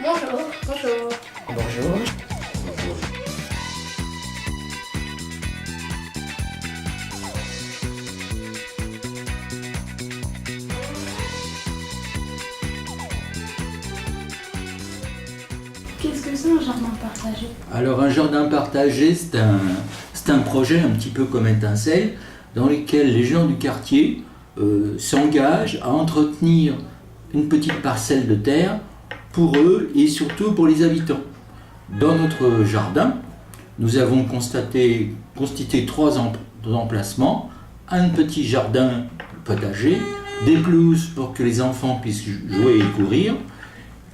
Bonjour. Bonjour. Bonjour. Qu'est-ce que c'est un jardin partagé? Alors un jardin partagé, c'est un projet un petit peu comme Étincelle, dans lequel les gens du quartier s'engagent à entretenir une petite parcelle de terre pour eux et surtout pour les habitants. Dans notre jardin, nous avons constitué 3 emplacements, un petit jardin potager, des pelouses pour que les enfants puissent jouer et courir,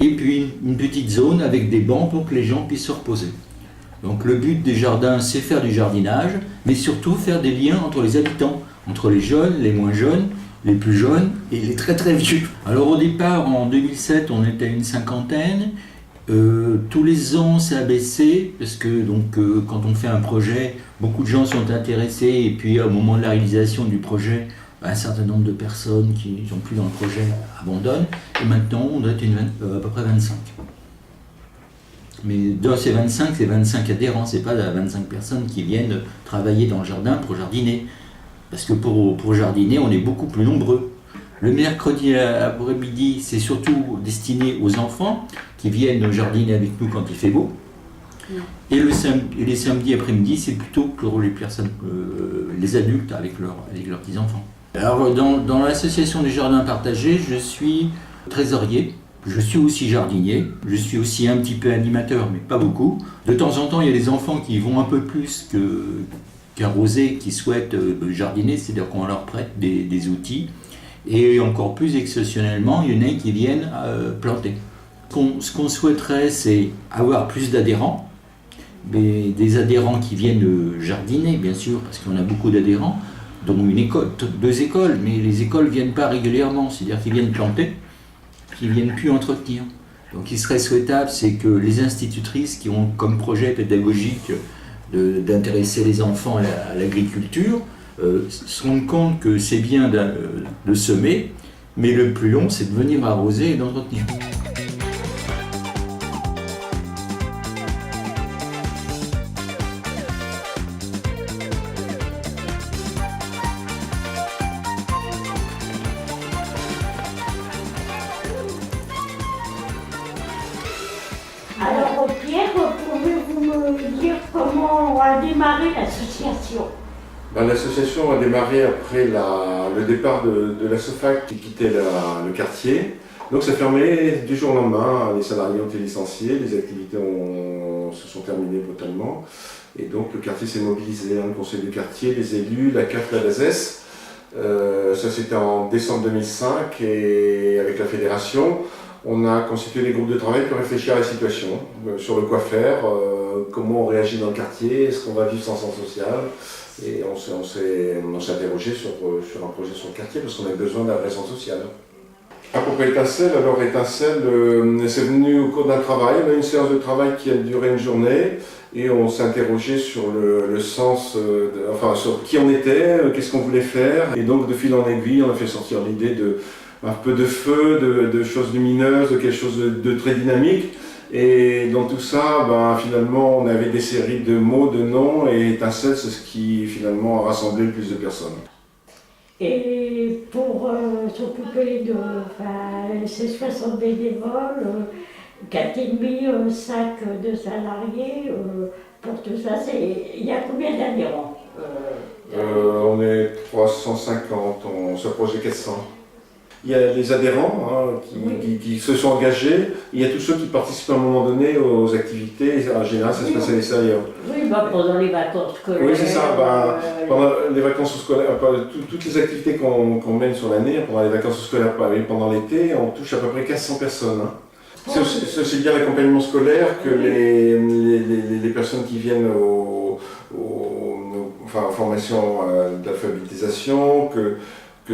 et puis une petite zone avec des bancs pour que les gens puissent se reposer. Donc le but des jardins, c'est faire du jardinage, mais surtout faire des liens entre les habitants, entre les jeunes, les moins jeunes, les plus jeunes et les très très vieux. Alors au départ, en 2007, on était une 50aine. Tous les ans, ça a baissé, parce que quand on fait un projet, beaucoup de gens sont intéressés, et puis au moment de la réalisation du projet, un certain nombre de personnes qui ne sont plus dans le projet abandonnent, et maintenant on doit être à peu près 25. Mais dans ces 25, c'est 25 adhérents, c'est pas 25 personnes qui viennent travailler dans le jardin pour jardiner. Parce que pour jardiner, on est beaucoup plus nombreux. Le mercredi après-midi, c'est surtout destiné aux enfants qui viennent jardiner avec nous quand il fait beau. Et les samedis après-midi, c'est plutôt pour les personnes, les adultes avec leurs petits-enfants. Alors dans l'association des jardins partagés, je suis trésorier, je suis aussi jardinier, je suis aussi un petit peu animateur, mais pas beaucoup. De temps en temps, il y a des enfants qui vont un peu plus qu'arroser, qui souhaitent jardiner, c'est-à-dire qu'on leur prête des outils. Et encore plus exceptionnellement, il y en a qui viennent planter. Ce qu'on souhaiterait, c'est avoir plus d'adhérents, des adhérents qui viennent jardiner, bien sûr, parce qu'on a beaucoup d'adhérents, dont 2 écoles, mais les écoles ne viennent pas régulièrement, c'est-à-dire qu'ils viennent planter, qu'ils ne viennent plus entretenir. Donc il serait souhaitable, c'est que les institutrices qui ont comme projet pédagogique d'intéresser les enfants à l'agriculture, se rendent compte que c'est bien de semer, mais le plus long, c'est de venir arroser et d'entretenir. Alors Pierre, pouvez-vous me dire comment a démarré l'association? L'association a démarré après le départ de la SOFAC qui quittait le quartier. Donc ça fermait du jour au lendemain, les salariés ont été licenciés, les activités se sont terminées brutalement. Et donc le quartier s'est mobilisé, le conseil du quartier, les élus, la CAF, la DAZES. Ça c'était en décembre 2005 et avec la fédération, on a constitué des groupes de travail pour réfléchir à la situation, sur le quoi faire, comment on réagit dans le quartier, est-ce qu'on va vivre sans centre social. Et on s'est interrogé sur un projet sur le quartier parce qu'on avait besoin d'un vrai centre social. À propos d'Étincelle, alors Étincelle, c'est venu au cours d'un travail, on a eu une séance de travail qui a duré une journée et on s'est interrogé sur le sens, sur qui on était, qu'est-ce qu'on voulait faire. Et donc de fil en aiguille, on a fait sortir l'idée un peu de feu, de choses lumineuses, de quelque chose de très dynamique. Et dans tout ça, finalement, on avait des séries de mots, de noms, et Étincelle, c'est ce qui finalement a rassemblé le plus de personnes. Et pour s'occuper de ces 60 bénévoles, 4,5 sacs de salariés, pour tout ça, il y a combien d'adhérents? On est 350, on s'approche des 400. Il y a les adhérents qui se sont engagés, il y a tous ceux qui participent à un moment donné aux activités, en général ça se passe à l'extérieur. Oui, pendant les vacances scolaires. Oui, c'est ça, pendant les vacances scolaires, toutes les activités qu'on mène sur l'année, pendant les vacances scolaires, pendant l'été, on touche à peu près 400 personnes. C'est aussi bien l'accompagnement scolaire que les personnes qui viennent aux formations d'alphabétisation, que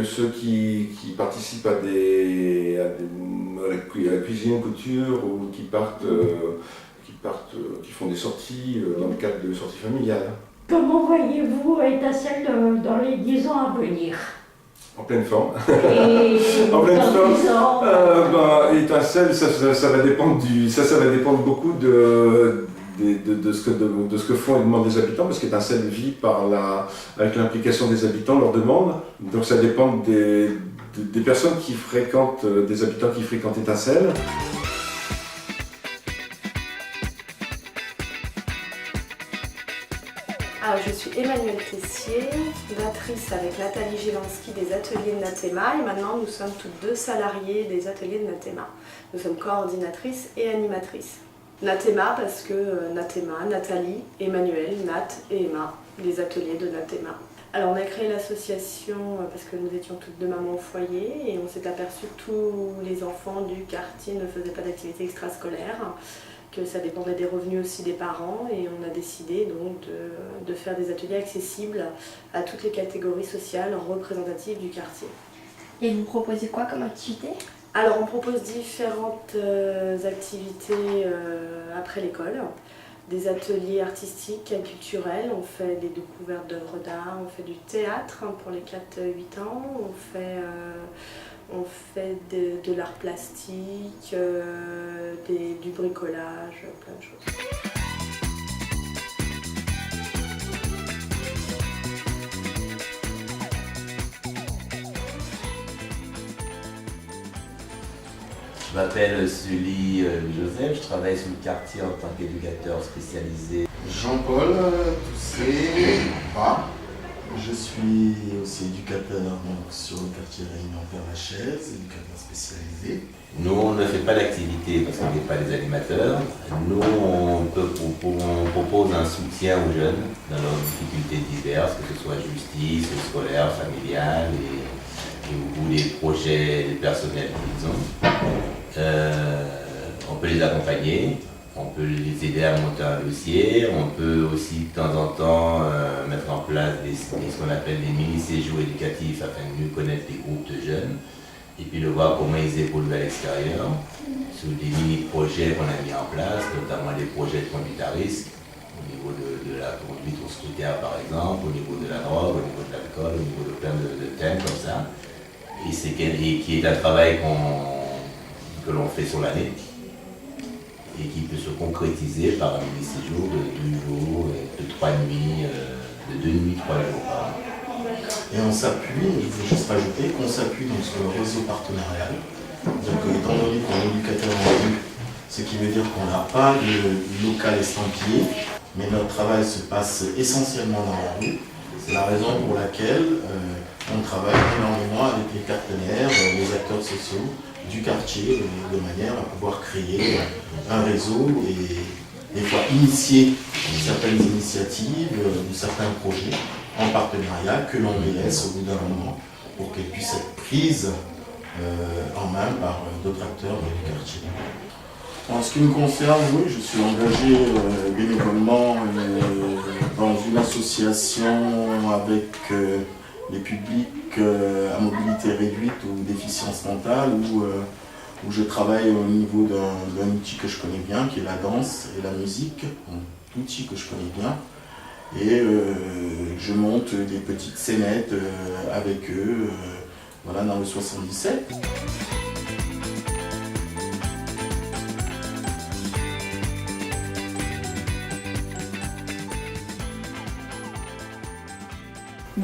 ceux qui participent à la cuisine, couture, ou qui font des sorties dans le cadre de sorties familiales. Comment voyez-vous Étincelle dans les 10 ans à venir? En pleine forme. Et en pleine forme. étincelle, ça va dépendre ça va dépendre beaucoup de ce que font et demandent les habitants, parce qu'étincelle vit avec l'implication des habitants, leurs demandes. Donc ça dépend des personnes qui fréquentent, des habitants qui fréquentent étincelle. Alors, je suis Emmanuelle Tessier, fondatrice avec Nathalie Gilansky des ateliers de Natema, et maintenant nous sommes toutes deux salariées des ateliers de Natema. Nous sommes coordinatrices et animatrices. Natema parce que Natema, Nathalie, Emmanuelle, Nat et Emma, les ateliers de Natema. Alors on a créé l'association parce que nous étions toutes deux mamans au foyer et on s'est aperçu que tous les enfants du quartier ne faisaient pas d'activité extrascolaire, que ça dépendait des revenus aussi des parents, et on a décidé donc de faire des ateliers accessibles à toutes les catégories sociales représentatives du quartier. Et vous proposez quoi comme activité? Alors on propose différentes activités après l'école, des ateliers artistiques et culturels, on fait des découvertes d'œuvres d'art, on fait du théâtre pour les 4-8 ans, on fait de l'art plastique, du bricolage, plein de choses. Je m'appelle Sully Joseph, je travaille sur le quartier en tant qu'éducateur spécialisé. Jean-Paul Toussé, je suis aussi éducateur donc, sur le quartier Réunion Père-Lachaise, éducateur spécialisé. Nous, on ne fait pas d'activité parce qu'on n'est pas des animateurs. Nous, on propose un soutien aux jeunes dans leurs difficultés diverses, que ce soit justice, scolaire, familiale ou les projets personnels qu'ils ont. On peut les accompagner, on peut les aider à monter un dossier, on peut aussi de temps en temps mettre en place ce qu'on appelle des mini-séjours éducatifs afin de mieux connaître les groupes de jeunes et puis de voir comment ils évoluent à l'extérieur sur des mini-projets qu'on a mis en place, notamment des projets de conduite à risque au niveau de la conduite au scooter par exemple, au niveau de la drogue, au niveau de l'alcool, au niveau de plein de thèmes comme ça, et qui est un travail que l'on fait sur l'année et qui peut se concrétiser par un mini-séjour de 2 jours, de 3 nuits, de 2 nuits, 3 jours par an. Et on s'appuie, je veux juste rajouter qu'on s'appuie donc sur le réseau partenarial. Donc étant donné qu'on est éducateur en rue, ce qui veut dire qu'on n'a pas de local estampillé, mais notre travail se passe essentiellement dans la rue. C'est la raison pour laquelle on travaille énormément avec les partenaires, les acteurs sociaux du quartier, de manière à pouvoir créer un réseau et des fois initier certaines initiatives ou certains projets en partenariat que l'on laisse au bout d'un moment pour qu'elles puissent être prises en main par d'autres acteurs du quartier. En ce qui me concerne, oui, je suis engagé bénévolement dans une association avec les publics à mobilité réduite ou déficience mentale où je travaille au niveau d'un outil que je connais bien, qui est la danse et la musique, un outil que je connais bien. Et je monte des petites scénettes avec eux, voilà, dans le 77.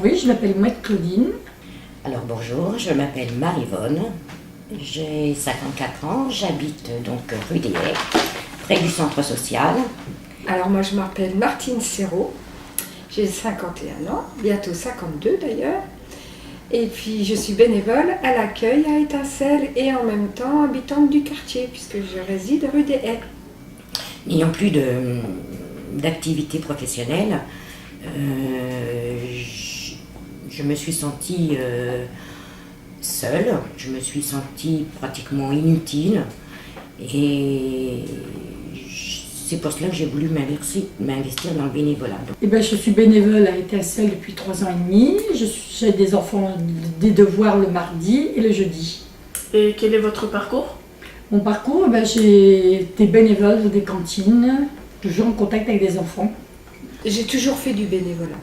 Oui, je m'appelle Mouette Claudine. Alors bonjour, je m'appelle Marie-Vonne, j'ai 54 ans, j'habite donc rue des Haies, près du centre social. Alors moi je m'appelle Martine Serrault, j'ai 51 ans, bientôt 52 d'ailleurs. Et puis je suis bénévole à l'accueil à Étincelle et en même temps habitante du quartier puisque je réside rue des Haies. N'ayant plus d'activité professionnelle, je me suis sentie seule, je me suis sentie pratiquement inutile et c'est pour cela que j'ai voulu m'investir dans le bénévolat. Je suis bénévole à Étincelle depuis 3 ans et demi. J'ai des enfants, des devoirs le mardi et le jeudi. Et quel est votre parcours? Mon parcours, j'ai été bénévole dans des cantines, toujours en contact avec des enfants. J'ai toujours fait du bénévolat.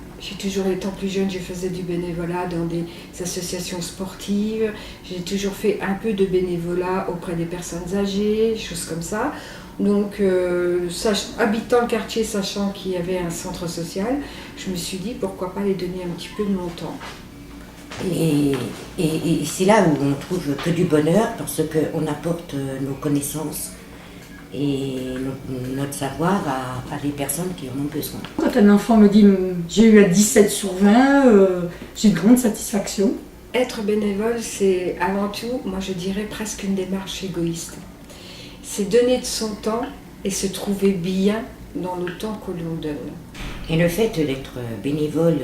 Étant plus jeune, je faisais du bénévolat dans des associations sportives. J'ai toujours fait un peu de bénévolat auprès des personnes âgées, choses comme ça. Donc, habitant le quartier, sachant qu'il y avait un centre social, je me suis dit pourquoi pas les donner un petit peu de mon temps. Et c'est là où on trouve que du bonheur parce qu'on apporte nos connaissances et notre savoir à des personnes qui en ont besoin. Quand un enfant me dit « j'ai eu un 17 sur 20 », j'ai une grande satisfaction. Être bénévole, c'est avant tout, moi je dirais presque une démarche égoïste. C'est donner de son temps et se trouver bien dans le temps que l'on donne. Et le fait d'être bénévole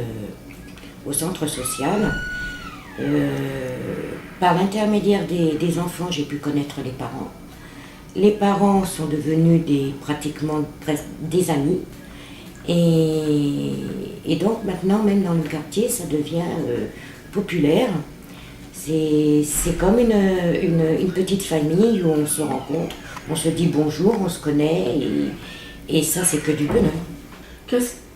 au centre social, par l'intermédiaire des enfants, j'ai pu connaître les parents. Les parents sont devenus pratiquement presque des amis. Et donc maintenant, même dans le quartier, ça devient populaire. C'est comme une petite famille où on se rencontre, on se dit bonjour, on se connaît, et ça c'est que du bonheur.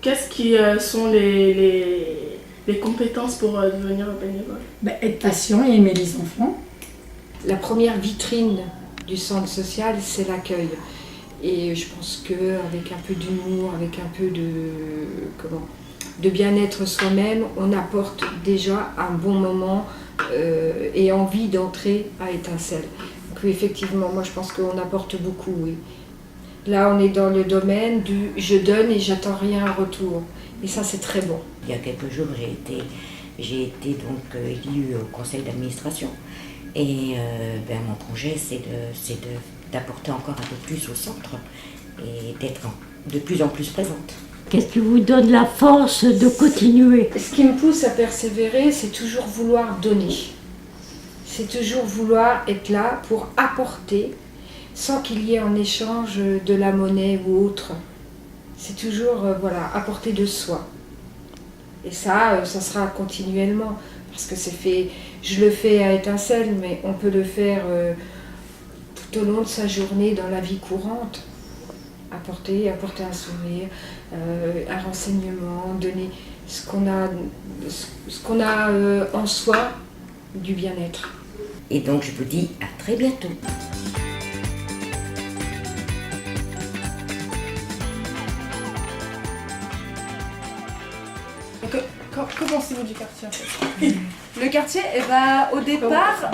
Qu'est-ce qui sont les compétences pour devenir bénévole? Être patient et aimer les enfants. La première vitrine du centre social, c'est l'accueil. Et je pense qu'avec un peu d'humour, avec un peu de bien-être soi-même, on apporte déjà un bon moment et envie d'entrer à Étincelle. Donc oui, effectivement, moi je pense qu'on apporte beaucoup, oui. Là, on est dans le domaine du « je donne et j'attends rien en retour ». Et ça, c'est très bon. Il y a quelques jours, j'ai été donc élue au conseil d'administration. Et mon projet, c'est d'apporter encore un peu plus au centre et d'être de plus en plus présente. Qu'est-ce qui vous donne la force de continuer? Ce qui me pousse à persévérer, c'est toujours vouloir donner. C'est toujours vouloir être là pour apporter sans qu'il y ait en échange de la monnaie ou autre. C'est toujours apporter de soi. Et ça sera continuellement. Parce que je le fais à Étincelle, mais on peut le faire tout au long de sa journée dans la vie courante. Apporter un sourire, un renseignement, donner ce qu'on a en soi, du bien-être. Et donc je vous dis à très bientôt. Que pensez-vous du quartier en fait? Le quartier, au départ,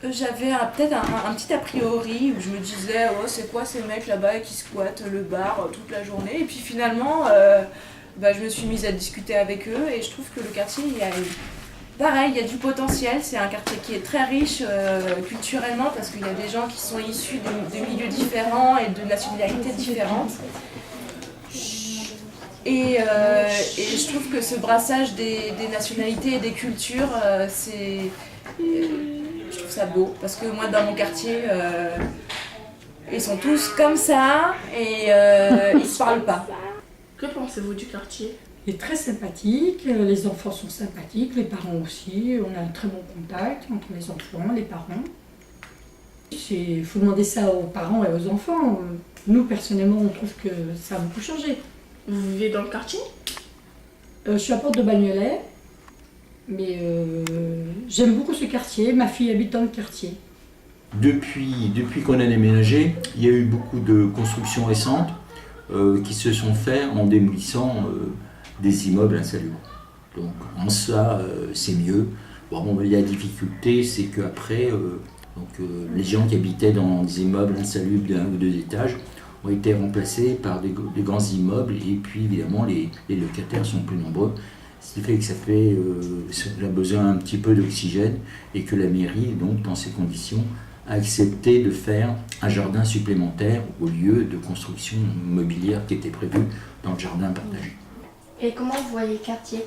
j'avais peut-être un petit a priori où je me disais oh, c'est quoi ces mecs là-bas qui squattent le bar toute la journée, et puis finalement je me suis mise à discuter avec eux et je trouve que le quartier, il y a du potentiel. C'est un quartier qui est très riche culturellement parce qu'il y a des gens qui sont issus de milieux différents et de nationalités différentes. Et je trouve que ce brassage des nationalités et des cultures, je trouve ça beau. Parce que moi, dans mon quartier, ils sont tous comme ça et ils se parlent pas. Que pensez-vous du quartier? Il est très sympathique, les enfants sont sympathiques, les parents aussi. On a un très bon contact entre les enfants, les parents. Il faut demander ça aux parents et aux enfants. Nous, personnellement, on trouve que ça a beaucoup changé. Vous vivez dans le quartier? Je suis à Porte de Bagnolet, mais j'aime beaucoup ce quartier. Ma fille habite dans le quartier. Depuis qu'on a déménagé, il y a eu beaucoup de constructions récentes qui se sont faites en démolissant des immeubles insalubres. Donc en ça, c'est mieux. Bon, la difficulté, c'est qu'après, les gens qui habitaient dans des immeubles insalubres d'1 ou 2 étages ont été remplacés par des grands immeubles, et puis évidemment les locataires sont plus nombreux, ce qui fait que ça a besoin un petit peu d'oxygène, et que la mairie, donc dans ces conditions, a accepté de faire un jardin supplémentaire au lieu de construction mobilière qui était prévue dans le jardin partagé. Et comment vous voyez le quartier?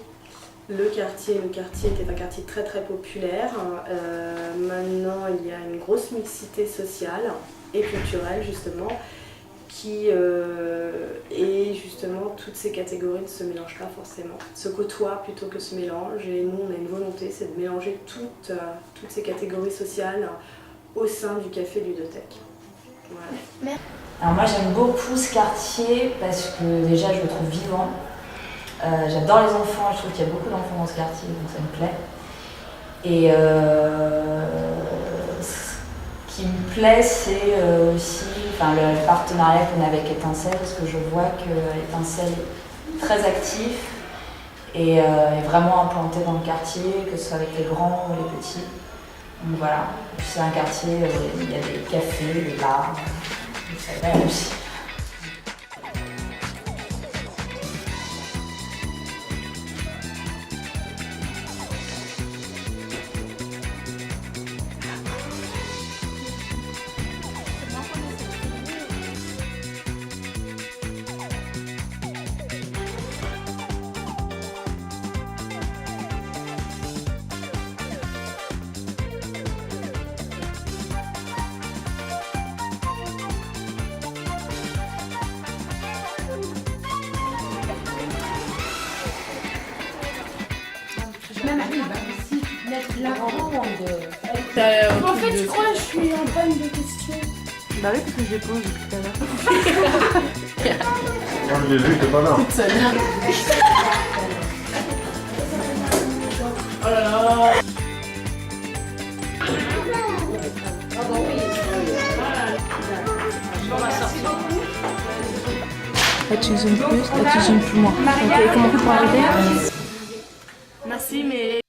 Le quartier était un quartier très très populaire. Maintenant, il y a une grosse mixité sociale et culturelle justement, et justement toutes ces catégories ne se mélangent pas forcément, se côtoient plutôt que se mélangent, et nous on a une volonté, c'est de mélanger toutes ces catégories sociales au sein du café ludothèque. Voilà. Merci. Alors moi j'aime beaucoup ce quartier parce que déjà je le trouve vivant. J'adore les enfants, je trouve qu'il y a beaucoup d'enfants dans ce quartier, donc ça me plaît. Et ce qui me plaît, c'est aussi le partenariat qu'on a avec Étincelle, parce que je vois que Étincelle est très actif et est vraiment implanté dans le quartier, que ce soit avec les grands ou les petits. Donc voilà, c'est un quartier où il y a des cafés, des bars, ça va aussi. En fait, je crois que je suis en panne de questions. Bah oui, parce que je les pose depuis tout à l'heure. Moi je l'ai vu, t'es pas là. Toute seule. Oh là là. Là tu zoomes plus, là tu zoomes plus moins. Ok, comment on peut arrêter? Merci, mais